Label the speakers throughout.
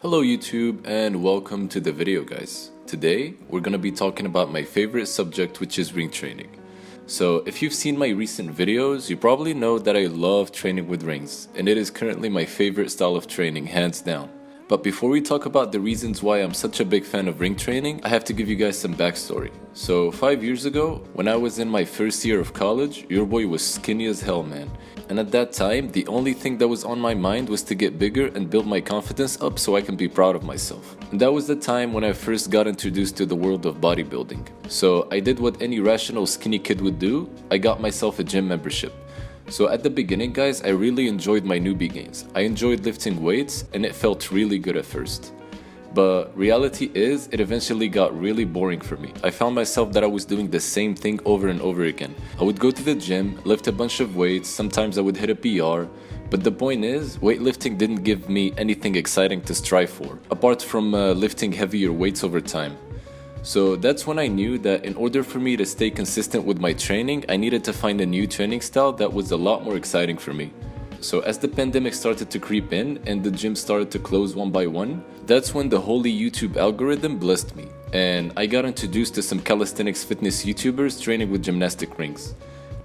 Speaker 1: Hello YouTube and welcome to the video guys. Today we're gonna be talking about my favorite subject, which is ring training. So if you've seen my recent videos, you probably know that I love training with rings, and it is currently my favorite style of training, hands down. But before we talk about the reasons why I'm such a big fan of ring training, I have to give you guys some backstory. So 5 years ago, when I was in my first year of college, your boy was skinny as hell, man. And at that time, the only thing that was on my mind was to get bigger and build my confidence up so I can be proud of myself. And that was the time when I first got introduced to the world of bodybuilding. So I did what any rational skinny kid would do. I got myself a gym membership. So at the beginning guys, I really enjoyed my newbie gains. I enjoyed lifting weights and it felt really good at first. But reality is, it eventually got really boring for me. I found myself that I was doing the same thing over and over again. I would go to the gym, lift a bunch of weights, sometimes I would hit a PR. But the point is, weightlifting didn't give me anything exciting to strive for, apart from lifting heavier weights over time. So that's when I knew that in order for me to stay consistent with my training, I needed to find a new training style that was a lot more exciting for me. So as the pandemic started to creep in and the gym started to close one by one, that's when the holy YouTube algorithm blessed me. And I got introduced to some calisthenics fitness YouTubers training with gymnastic rings.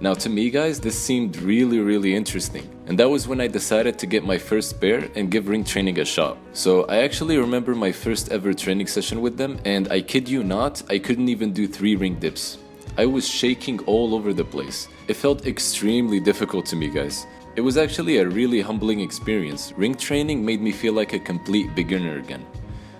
Speaker 1: Now to me guys, this seemed really interesting. And that was when I decided to get my first pair and give ring training a shot. So I actually remember my first ever training session with them, and I kid you not, I couldn't even do 3 ring dips. I was shaking all over the place. It felt extremely difficult to me guys. It was actually a really humbling experience. Ring training made me feel like a complete beginner again.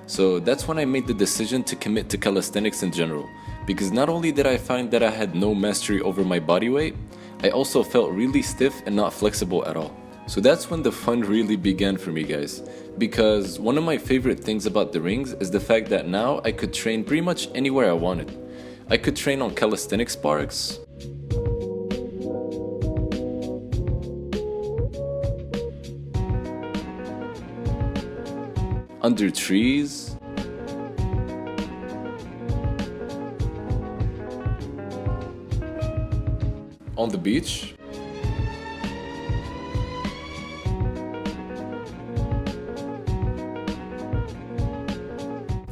Speaker 1: So that's when I made the decision to commit to calisthenics in general. Because not only did I find that I had no mastery over my body weight, I also felt really stiff and not flexible at all. So that's when the fun really began for me guys. Because one of my favorite things about the rings is the fact that now I could train pretty much anywhere I wanted. I could train on calisthenics parks, under trees, on the beach,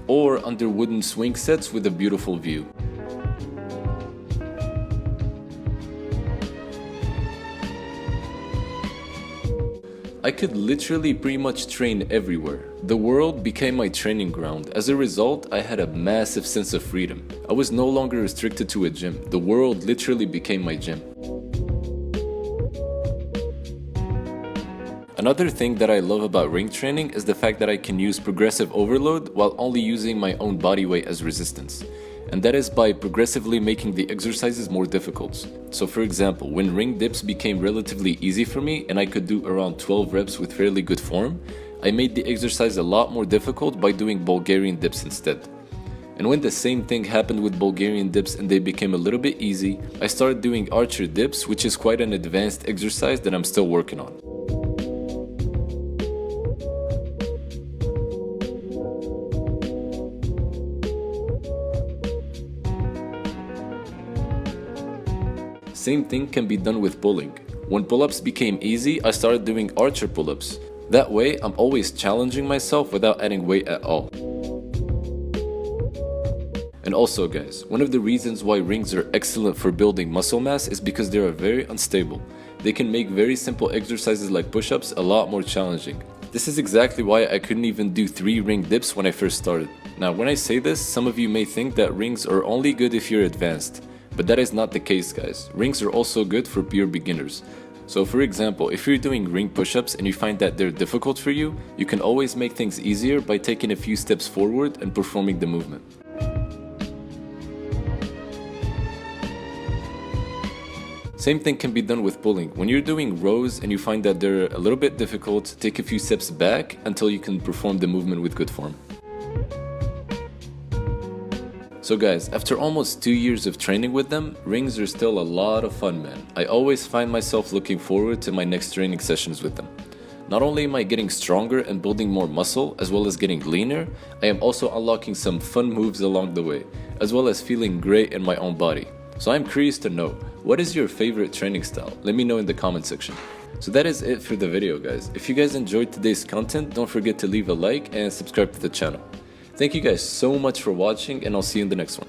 Speaker 1: or under wooden swing sets with a beautiful view. I could literally pretty much train everywhere. The world became my training ground. As a result, I had a massive sense of freedom. I was no longer restricted to a gym. The world literally became my gym. Another thing that I love about ring training is the fact that I can use progressive overload while only using my own body weight as resistance. And that is by progressively making the exercises more difficult. So for example, when ring dips became relatively easy for me and I could do around 12 reps with fairly good form, I made the exercise a lot more difficult by doing Bulgarian dips instead. And when the same thing happened with Bulgarian dips and they became a little bit easy, I started doing archer dips, which is quite an advanced exercise that I'm still working on. Same thing can be done with pulling. When pull-ups became easy, I started doing archer pull-ups. That way, I'm always challenging myself without adding weight at all. And also guys, one of the reasons why rings are excellent for building muscle mass is because they are very unstable. They can make very simple exercises like push-ups a lot more challenging. This is exactly why I couldn't even do 3 ring dips when I first started. Now when I say this, some of you may think that rings are only good if you're advanced. But that is not the case guys. Rings are also good for pure beginners. So for example, if you're doing ring push-ups and you find that they're difficult for you, you can always make things easier by taking a few steps forward and performing the movement. Same thing can be done with pulling. When you're doing rows and you find that they're a little bit difficult, take a few steps back until you can perform the movement with good form. So guys, after almost 2 years of training with them, rings are still a lot of fun, man. I always find myself looking forward to my next training sessions with them. Not only am I getting stronger and building more muscle, as well as getting leaner, I am also unlocking some fun moves along the way, as well as feeling great in my own body. So I'm curious to know, what is your favorite training style? Let me know in the comment section. So that is it for the video, guys. If you guys enjoyed today's content, don't forget to leave a like and subscribe to the channel. Thank you guys so much for watching, and I'll see you in the next one.